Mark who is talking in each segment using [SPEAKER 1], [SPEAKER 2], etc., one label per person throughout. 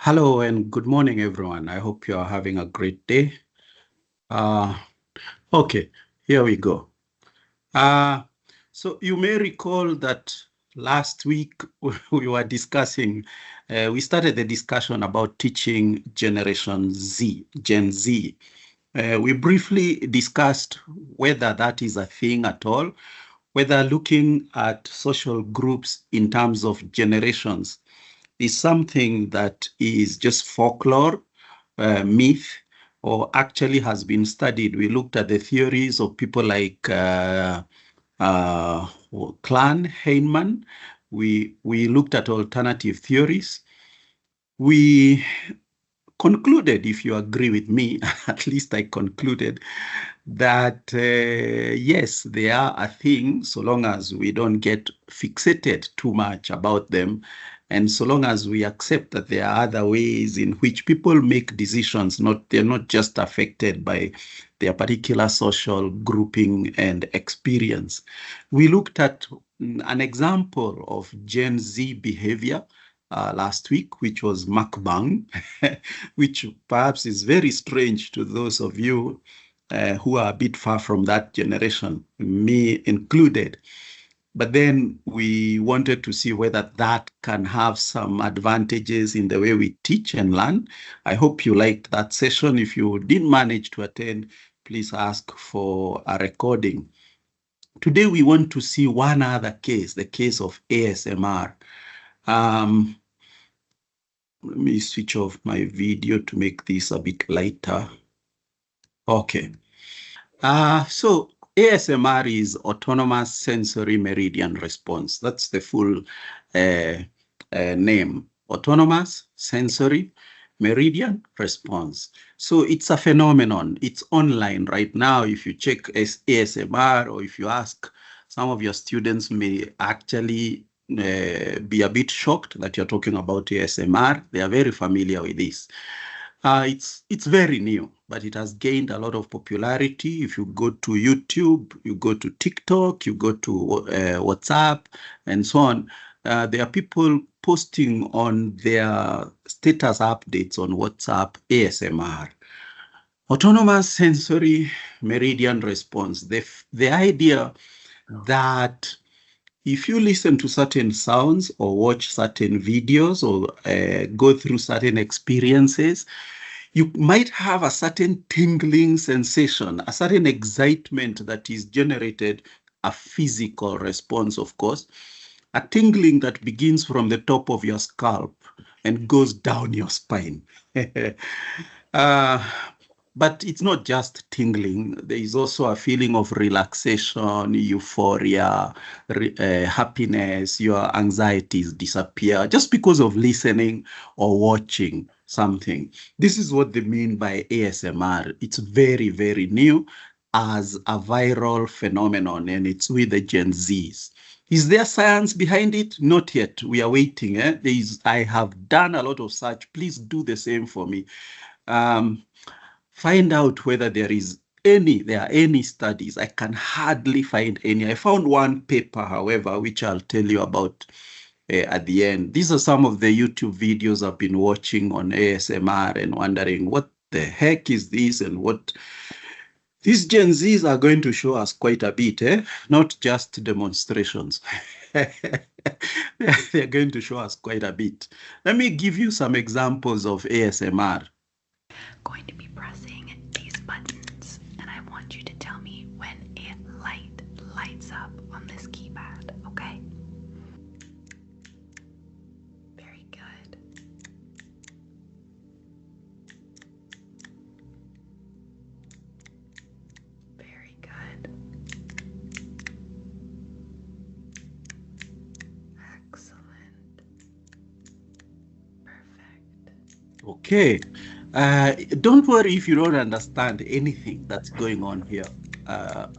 [SPEAKER 1] Hello and good morning, everyone. I hope you are having a great day. Uh, okay, here we go. Uh, so you may recall that last week we were discussing, we started the discussion about teaching Generation Z, Gen Z. We briefly discussed whether that is a thing at all, whether looking at social groups in terms of generations is something that is just folklore, myth, or actually has been studied. We looked at the theories of people like uh, Clan Heinemann. We looked at alternative theories. We concluded, if you agree with me, at least I concluded that yes, they are a thing so long as we don't get fixated too much about them. And so long as we accept that there are other ways in which people make decisions, they're not just affected by their particular social grouping and experience. We looked at an example of Gen Z behavior last week, which was mukbang, which perhaps is very strange to those of you who are a bit far from that generation, me included. But then we wanted to see whether that can have some advantages in the way we teach and learn. I hope you liked that session. If you didn't manage to attend, please ask for a recording. Today, we want to see one other case, the case of ASMR. Let me switch off my video to make this a bit lighter. Okay. So ASMR is autonomous sensory meridian response. That's the full name. Autonomous sensory meridian response. So it's a phenomenon. It's online right now. If you check ASMR or if you ask, some of your students may actually be a bit shocked that you're talking about ASMR. They are very familiar with this. It's very new, but it has gained a lot of popularity. If you go to YouTube, you go to TikTok, you go to WhatsApp, and so on, there are people posting on their status updates on WhatsApp ASMR. Autonomous sensory meridian response. The idea that if you listen to certain sounds or watch certain videos or go through certain experiences, you might have a certain tingling sensation, a certain excitement that is generated, a physical response, of course, a tingling that begins from the top of your scalp and goes down your spine. uh, but it's not just tingling. There is also a feeling of relaxation, euphoria, happiness. Your anxieties disappear just because of listening or watching something. This is what they mean by ASMR. It's very, very new as a viral phenomenon, and it's with the Gen Zs. Is there science behind it? Not yet. We are waiting. I have done a lot of search. Please do the same for me. Um, Find out whether there are any studies. I can hardly find any. I found one paper, however, which I'll tell you about at the end. These are some of the YouTube videos I've been watching on ASMR and wondering what the heck is this and what these Gen Zs are going to show us quite a bit, not just demonstrations. They're going to show us quite a bit. Let me give you some examples of ASMR.
[SPEAKER 2] Going to be pressing these buttons, and I want you to tell me when a light lights up on this keypad, okay? Very good. Very good. Excellent. Perfect.
[SPEAKER 1] Okay. Don't worry if you don't understand anything that's going on here.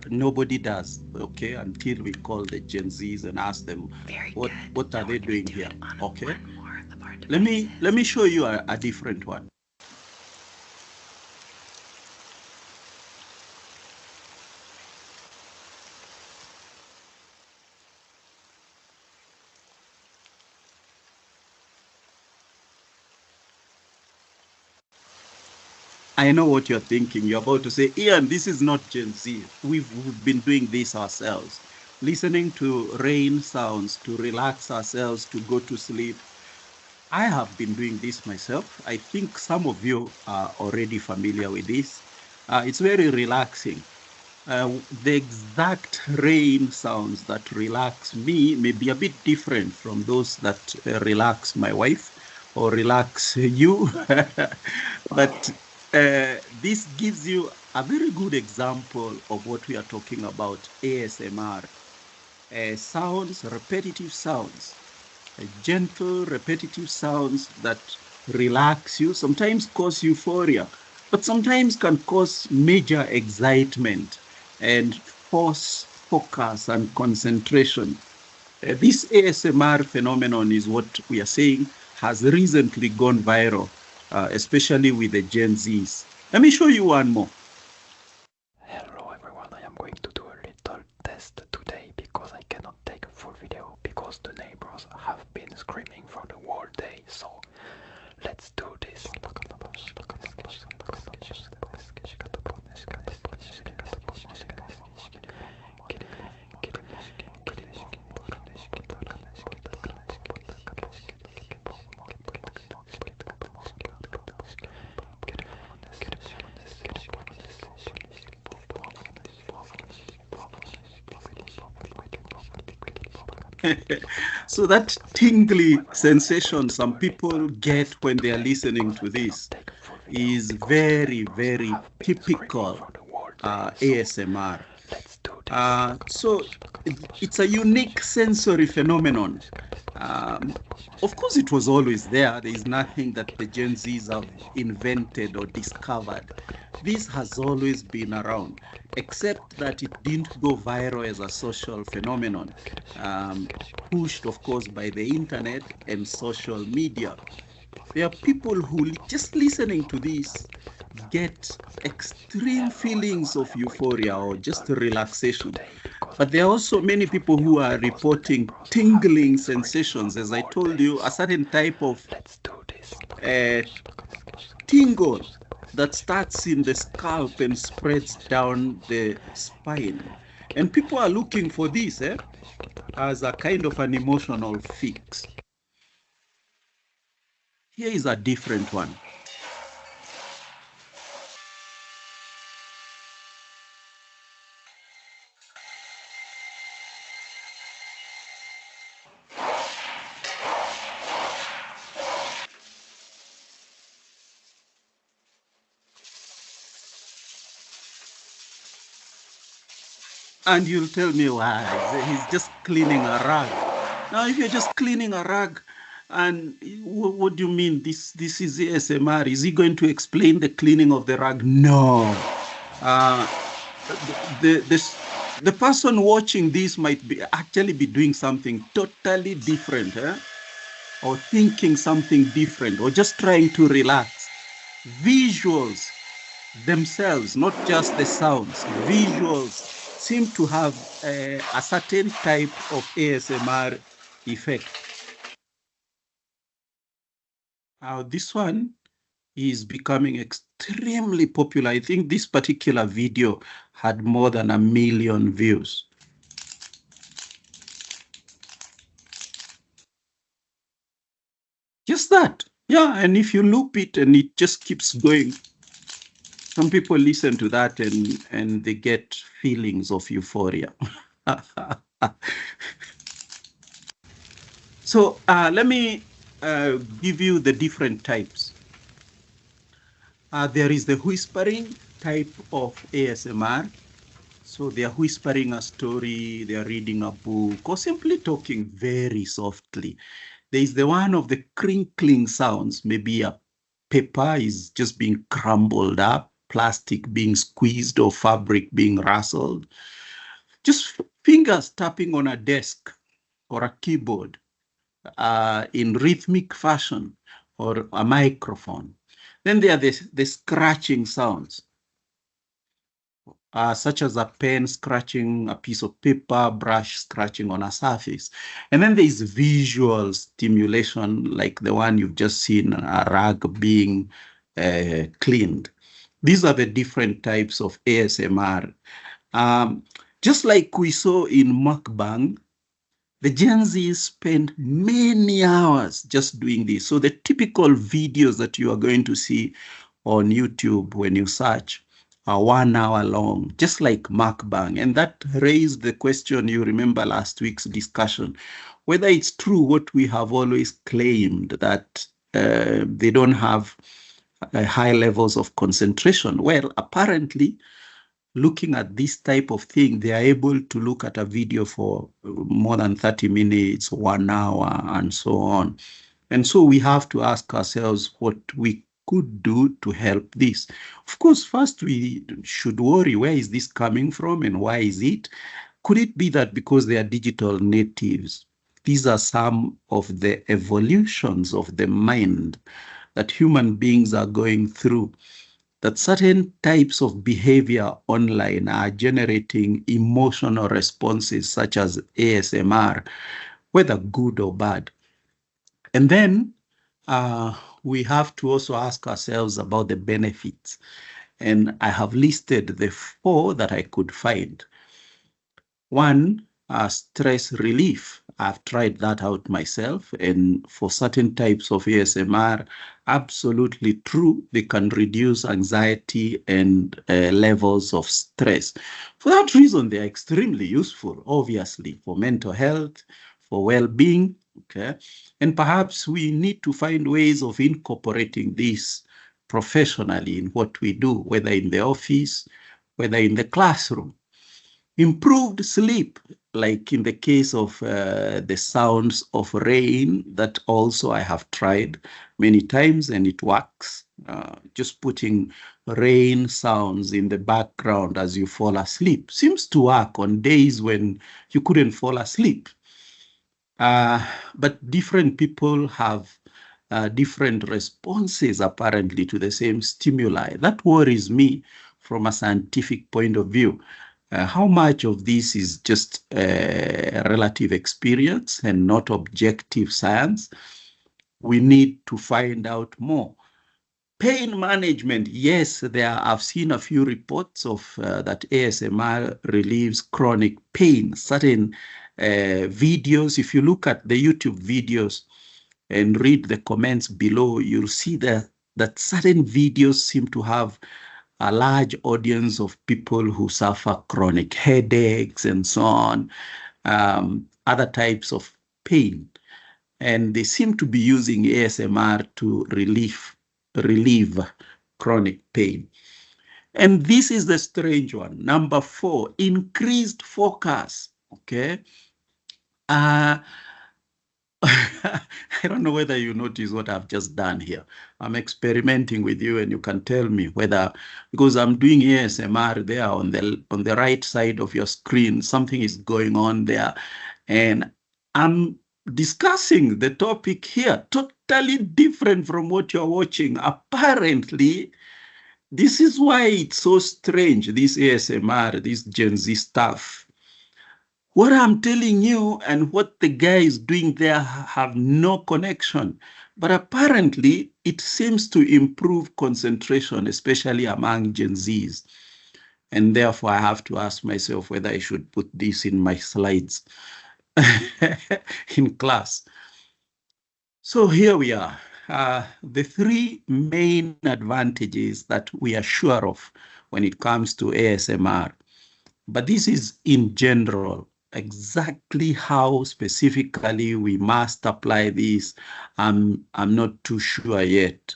[SPEAKER 1] Nobody does, okay, until we call the Gen Zs and ask them
[SPEAKER 2] Very
[SPEAKER 1] what
[SPEAKER 2] good.
[SPEAKER 1] are
[SPEAKER 2] Now
[SPEAKER 1] they
[SPEAKER 2] we're going
[SPEAKER 1] doing
[SPEAKER 2] to do
[SPEAKER 1] here.
[SPEAKER 2] it on
[SPEAKER 1] Okay.
[SPEAKER 2] one more of our
[SPEAKER 1] Let
[SPEAKER 2] devices.
[SPEAKER 1] me show you a different one. I know what you're thinking. You're about to say, Ian, this is not Gen Z. We've been doing this ourselves, listening to rain sounds to relax ourselves, to go to sleep. I have been doing this myself. I think some of you are already familiar with this. It's very relaxing. The exact rain sounds that relax me may be a bit different from those that relax my wife or relax you. But this gives you a very good example of what we are talking about, ASMR. Sounds, repetitive sounds, gentle, repetitive sounds that relax you, sometimes cause euphoria, but sometimes can cause major excitement and force focus and concentration. This ASMR phenomenon is what we are saying has recently gone viral, especially with the Gen Zs. Let me show you one more.
[SPEAKER 3] Hello everyone, I am going to do a little test today because I cannot take a full video because the neighbors have been screaming for the whole day, so let's do this.
[SPEAKER 1] So that tingly sensation some people get when they are listening to this is very, very typical ASMR. So it's a unique sensory phenomenon. Of course, it was always there. There is nothing that the Gen Zs have invented or discovered. This has always been around, except that it didn't go viral as a social phenomenon, pushed, of course, by the internet and social media. There are people who just listening to this get extreme feelings of euphoria or just relaxation. But there are also many people who are reporting tingling sensations. As I told you, a certain type of tingle that starts in the scalp and spreads down the spine. And people are looking for this as a kind of an emotional fix. Here is a different one. And you'll tell me why. He's just cleaning a rag. Now, if you're just cleaning a rag, and what do you mean? This is ASMR. Is he going to explain the cleaning of the rag? No. The person watching this might be actually be doing something totally different, or thinking something different, or just trying to relax. Visuals themselves, not just the sounds, visuals seem to have a certain type of ASMR effect. Now, this one is becoming extremely popular. I think this particular video had more than 1 million views. Just that. Yeah, and if you loop it and it just keeps going, some people listen to that and they get feelings of euphoria. So let me give you the different types. There is the whispering type of ASMR. So they are whispering a story, they are reading a book, or simply talking very softly. There is the one of the crinkling sounds. Maybe a paper is just being crumbled up, plastic being squeezed, or fabric being rustled. Just fingers tapping on a desk or a keyboard in rhythmic fashion, or a microphone. Then there are the scratching sounds, such as a pen scratching a piece of paper, brush scratching on a surface. And then there is visual stimulation, like the one you've just seen, a rag being cleaned. These are the different types of ASMR. Um, just like we saw in mukbang, the Gen Z spend many hours just doing this. So the typical videos that you are going to see on YouTube when you search are 1 hour long, just like mukbang. And that raised the question, you remember last week's discussion, whether it's true what we have always claimed that they don't have high levels of concentration. Well, apparently, looking at this type of thing, they are able to look at a video for more than 30 minutes, 1 hour, and so on. And so we have to ask ourselves what we could do to help this. Of course, first we should worry, where is this coming from and why is it? Could it be that because they are digital natives, these are some of the evolutions of the mind that human beings are going through, that certain types of behavior online are generating emotional responses such as ASMR, whether good or bad. And then we have to also ask ourselves about the benefits. And I have listed the 4 that I could find. One, stress relief. I've tried that out myself, and for certain types of ASMR, absolutely true, they can reduce anxiety and levels of stress. For that reason, they are extremely useful, obviously, for mental health, for well-being, okay? And perhaps we need to find ways of incorporating this professionally in what we do, whether in the office, whether in the classroom. Improved sleep, like in the case of the sounds of rain, that also I have tried many times and it works. Just putting rain sounds in the background as you fall asleep seems to work on days when you couldn't fall asleep. But different people have different responses apparently to the same stimuli. That worries me from a scientific point of view. How much of this is just relative experience and not objective science? We need to find out more. Pain management, yes, I've seen a few reports of that ASMR relieves chronic pain. Certain videos, if you look at the YouTube videos and read the comments below, you'll see that certain videos seem to have a large audience of people who suffer chronic headaches and so on, other types of pain. And they seem to be using ASMR to relieve chronic pain. And this is the strange one. Number 4, increased focus. Okay. I don't know whether you notice what I've just done here. I'm experimenting with you, and you can tell me whether, because I'm doing ASMR there on the right side of your screen, something is going on there, and I'm discussing the topic here, totally different from what you're watching. Apparently, this is why it's so strange, this ASMR, this Gen Z stuff. What I'm telling you and what the guy is doing there have no connection. But apparently, it seems to improve concentration, especially among Gen Zs. And therefore, I have to ask myself whether I should put this in my slides in class. So here we are. The 3 main advantages that we are sure of when it comes to ASMR. But this is in general. Exactly how specifically we must apply this, I'm not too sure yet.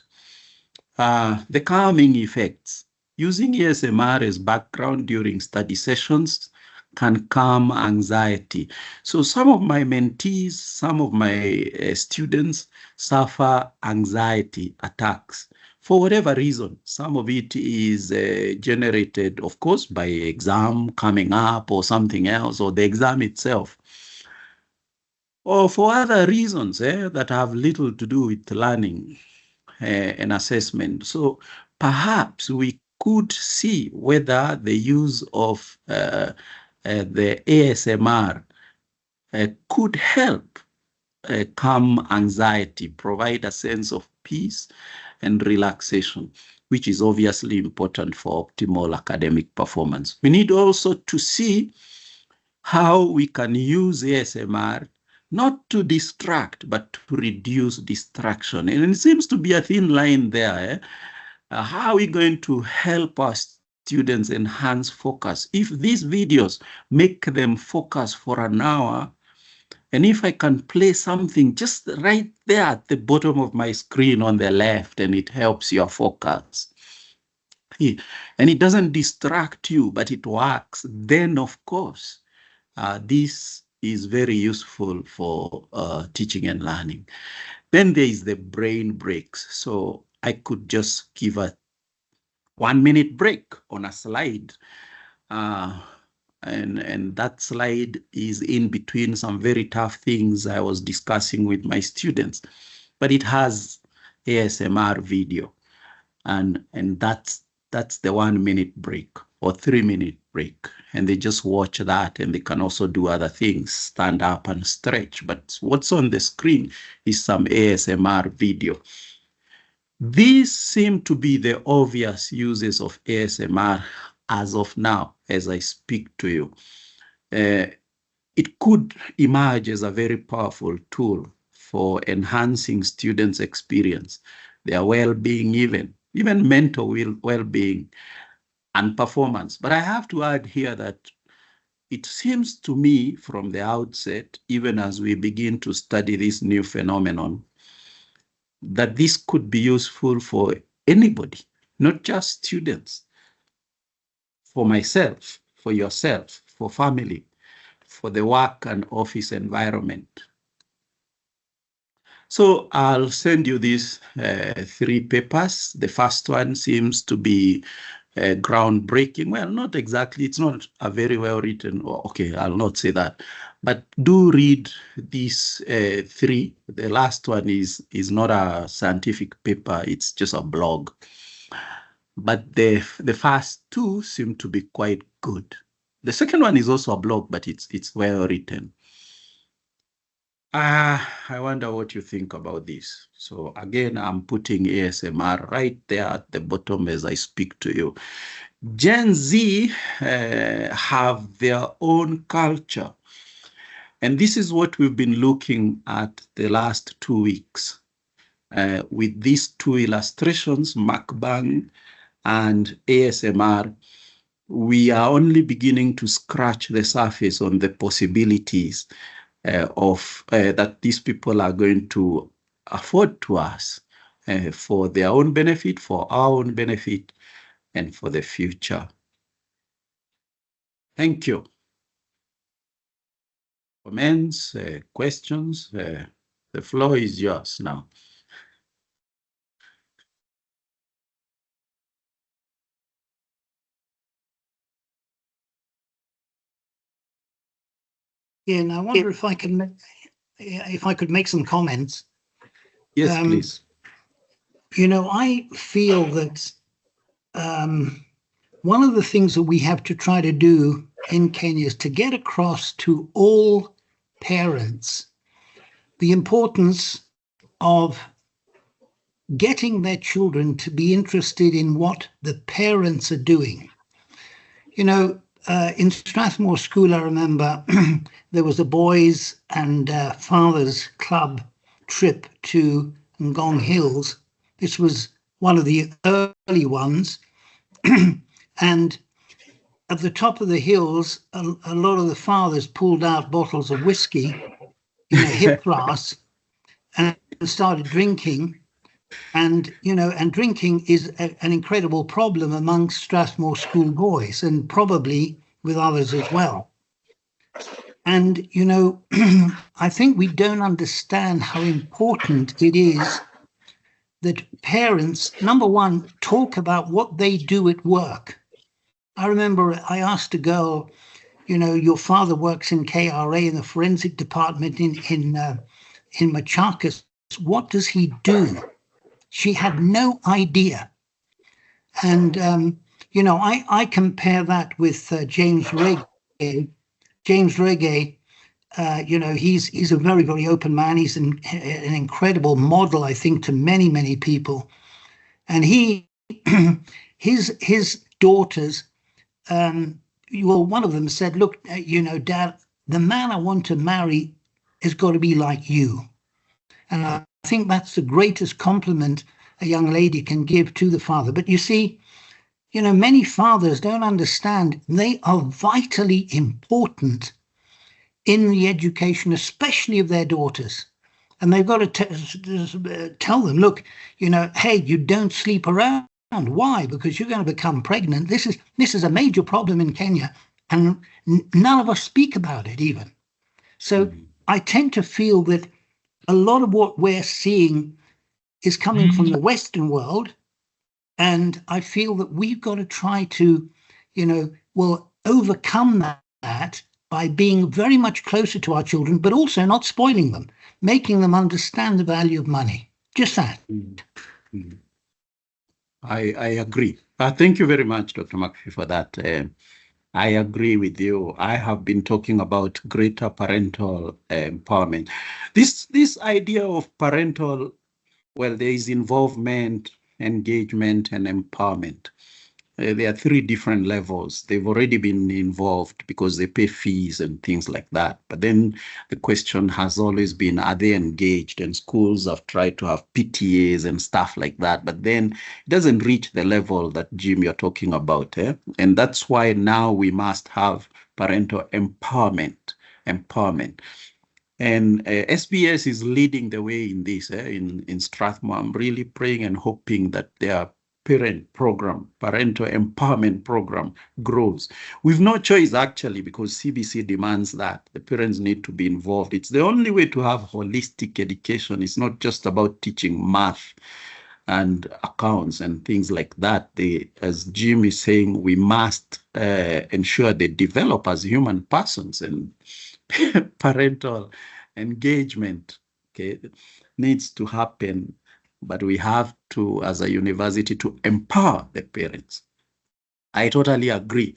[SPEAKER 1] The calming effects. Using ASMR as background during study sessions can calm anxiety. So some of my mentees, some of my students suffer anxiety attacks for whatever reason. Some of it is generated, of course, by exam coming up or something else, or the exam itself, or for other reasons that have little to do with learning and assessment. So perhaps we could see whether the use of the ASMR could help calm anxiety, provide a sense of peace, and relaxation, which is obviously important for optimal academic performance. We need also to see how we can use ASMR not to distract, but to reduce distraction. And it seems to be a thin line there. How are we going to help our students enhance focus? If these videos make them focus for an hour, and if I can play something just right there at the bottom of my screen on the left, and it helps your focus, and it doesn't distract you, but it works, then of course, this is very useful for teaching and learning. Then there is the brain breaks. So I could just give a 1 minute break on a slide. And that slide is in between some very tough things I was discussing with my students. But it has ASMR video. And that's the 1 minute break or 3 minute break. And they just watch that, and they can also do other things, stand up and stretch. But what's on the screen is some ASMR video. These seem to be the obvious uses of ASMR as of now, as I speak to you. It could emerge as a very powerful tool for enhancing students' experience, their well-being, even mental well-being and performance. But I have to add here that it seems to me from the outset, even as we begin to study this new phenomenon, that this could be useful for anybody, not just students, for myself, for yourself, for family, for the work and office environment. So I'll send you these 3 papers. The first one seems to be groundbreaking. Well, not exactly. It's not a very well written. Okay, I'll not say that. But do read these 3. The last one is not a scientific paper. It's just a blog. But the first 2 seem to be quite good. The second one is also a blog, but it's well written. I wonder what you think about this. So again, I'm putting ASMR right there at the bottom as I speak to you. Gen Z have their own culture. And this is what we've been looking at the last 2 weeks. With these 2 illustrations, mukbang and ASMR, we are only beginning to scratch the surface on the possibilities of that these people are going to afford to us for their own benefit, for our own benefit, and for the future. Thank you. Comments, questions? The floor is yours now.
[SPEAKER 4] Yeah, and I wonder if I could make some comments.
[SPEAKER 1] Yes, please.
[SPEAKER 4] You know, I feel that one of the things that we have to try to do in Kenya is to get across to all parents the importance of getting their children to be interested in what the parents are doing. You know, in Strathmore School, I remember there was a boys and fathers club trip to Ngong Hills. This was one of the early ones. And at the top of the hills, a lot of the fathers pulled out bottles of whiskey in a hip glass and started drinking. And, you know, and drinking is an incredible problem among Strathmore School boys and probably with others as well. And, you know, I think we don't understand how important it is that parents, number one, talk about what they do at work. I remember I asked a girl, you know, your father works in KRA in the forensic department in Machakos. What does he do? She had no idea. And, you know, I compare that with James Reggae. James Reggae, you know, he's a very, very open man. He's an incredible model, I think, to many, many people. and he his daughters, well, one of them said, look, Dad, the man I want to marry has got to be like you. And I think that's the greatest compliment a young lady can give to the father. But you see, many fathers don't understand they are vitally important in the education, especially of their daughters. And they've got to tell them, look, hey, you don't sleep around. Why? Because you're going to become pregnant. This is a major problem in Kenya, and none of us speak about it even. So I tend to feel that a lot of what we're seeing is coming from the Western world, and I feel that we've got to try to, overcome that by being very much closer to our children, but also not spoiling them, making them understand the value of money. Just that.
[SPEAKER 1] I agree. Thank you very much, Dr. McPhee, for that. I agree with you. I have been talking about greater parental empowerment. This idea of parental, well, there is involvement, engagement, and empowerment. There are 3 different levels. They've already been involved because they pay fees and things like that. But then the question has always been, are they engaged? And schools have tried to have PTAs and stuff like that. But then it doesn't reach the level that, Jim, you're talking about. And that's why now we must have parental empowerment. And SBS is leading the way in this, in Strathmore. I'm really praying and hoping that their parental empowerment program grows. We've no choice, actually, because CBC demands that. The parents need to be involved. It's the only way to have holistic education. It's not just about teaching math and accounts and things like that. As Jim is saying, we must ensure they develop as human persons, and parental engagement needs to happen. But we have to, as a university, to empower the parents. I totally agree.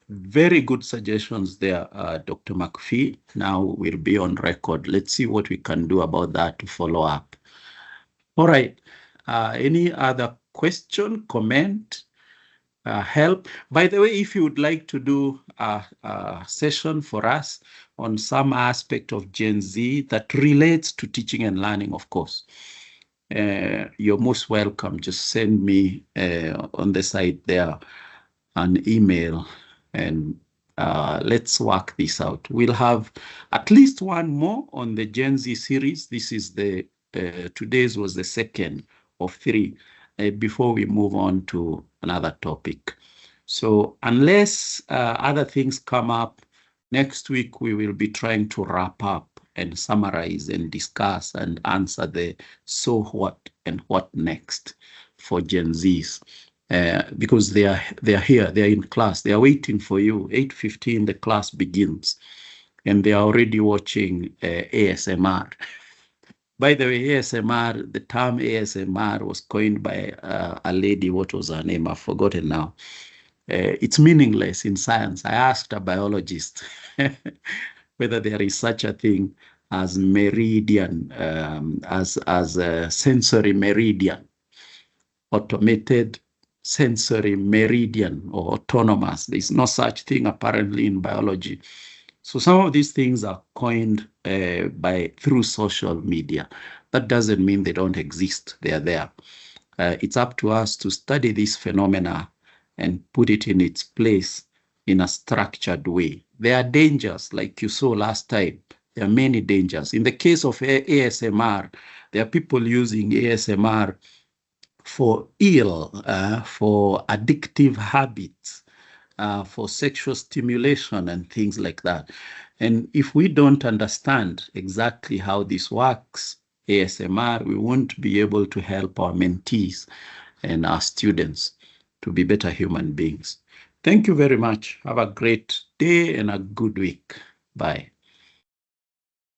[SPEAKER 1] Very good suggestions there, Dr. McPhee. Now we'll be on record. Let's see what we can do about that to follow up. All right. Any other question, comment, help? By the way, if you would like to do a session for us on some aspect of Gen Z that relates to teaching and learning, of course, you're most welcome. Just send me on the site there an email, and let's work this out. We'll have at least one more on the Gen Z series. This is today's was the second of 3 before we move on to another topic. So unless other things come up, next week we will be trying to wrap up and summarize and discuss and answer the so what and what next for Gen Zs. Because they are here, they are in class, they are waiting for you. 8:15 the class begins, and they are already watching ASMR. By the way, ASMR, the term ASMR was coined by a lady. What was her name? I've forgotten now. It's meaningless in science. I asked a biologist whether there is such a thing as meridian, as a sensory meridian, automated sensory meridian, or autonomous. There's no such thing apparently in biology. So some of these things are coined through social media. That doesn't mean they don't exist. They are there. It's up to us to study this phenomena and put it in its place in a structured way. There are dangers, like you saw last time. There are many dangers. In the case of ASMR, there are people using ASMR for for addictive habits, for sexual stimulation and things like that. And if we don't understand exactly how this works, ASMR, we won't be able to help our mentees and our students to be better human beings. Thank you very much. Have a great day and a good week. Bye.